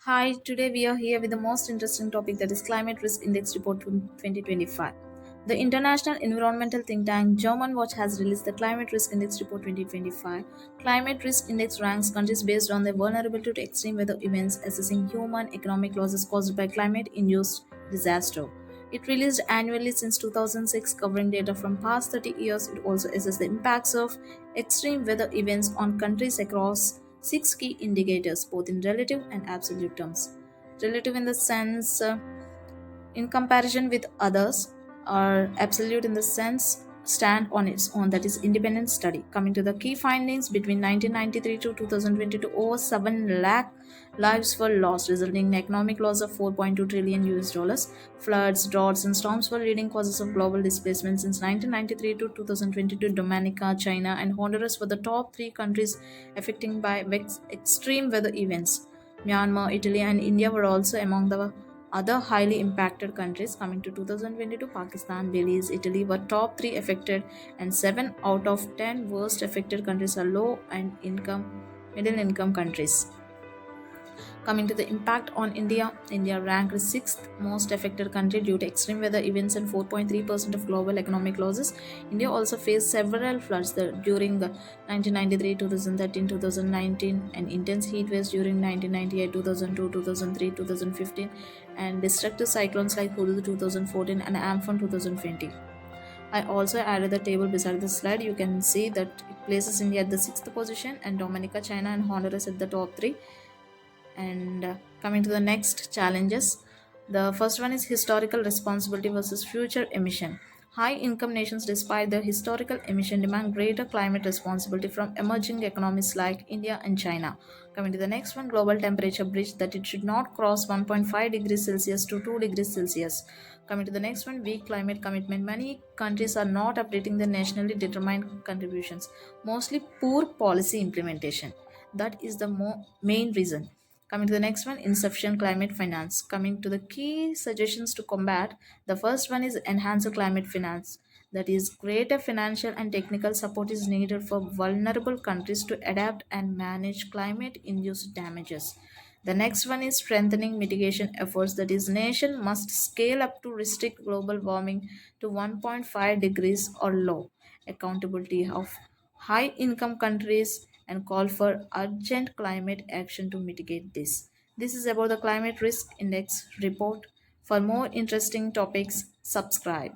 Hi, today we are here with the most interesting topic, that is Climate Risk Index Report 2025. The international environmental think tank German Watch has released the Climate Risk Index Report 2025. Climate Risk Index ranks countries based on their vulnerability to extreme weather events, assessing human economic losses caused by climate induced disaster. It released annually since 2006, covering data from past 30 years. It also assesses the impacts of extreme weather events on countries across six key indicators, both in relative and absolute terms. Relative in the sense in comparison with others, or absolute in the sense stand on its own, that is independent study. Coming to the key findings, between 1993 to 2022, over 7 lakh lives were lost, resulting in economic loss of 4.2 trillion US dollars. Floods, droughts, and storms were leading causes of global displacement since 1993 to 2022. Dominica, China, and Honduras were the top three countries affected by extreme weather events. Myanmar, Italy, and India were also among the other highly impacted countries. Coming to 2022, Pakistan, Belize, Italy were top 3 affected, and 7 out of 10 worst affected countries are low and middle income countries. Coming to the impact on India, India ranked sixth most affected country due to extreme weather events and 4.3% of global economic losses. India also faced several floods during the 1993, 2013, 2019, and intense heat waves during 1998, 2002, 2003, 2015, and destructive cyclones like Hudud 2014 and Amphan 2020. I also added the table beside the slide. You can see that it places India at the sixth position and Dominica, China, and Honduras at the top three. And coming to the next challenges, the first one is historical responsibility versus future emission. High income nations, despite their historical emission, demand greater climate responsibility from emerging economies like India and China. Coming to the next one, global temperature bridge, that it should not cross 1.5 degrees Celsius to 2 degrees Celsius. Coming to the next one, weak climate commitment. Many countries are not updating their nationally determined contributions, mostly poor policy implementation. That is the main reason. Coming to the next one, insufficient climate finance. Coming to the key suggestions to combat, the first one is enhanced climate finance. That is, greater financial and technical support is needed for vulnerable countries to adapt and manage climate induced damages. The next one is strengthening mitigation efforts. That is, nation must scale up to restrict global warming to 1.5 degrees or low. Accountability of high income countries and call for urgent climate action to mitigate this. This is about the Climate Risk Index report. For more interesting topics, subscribe.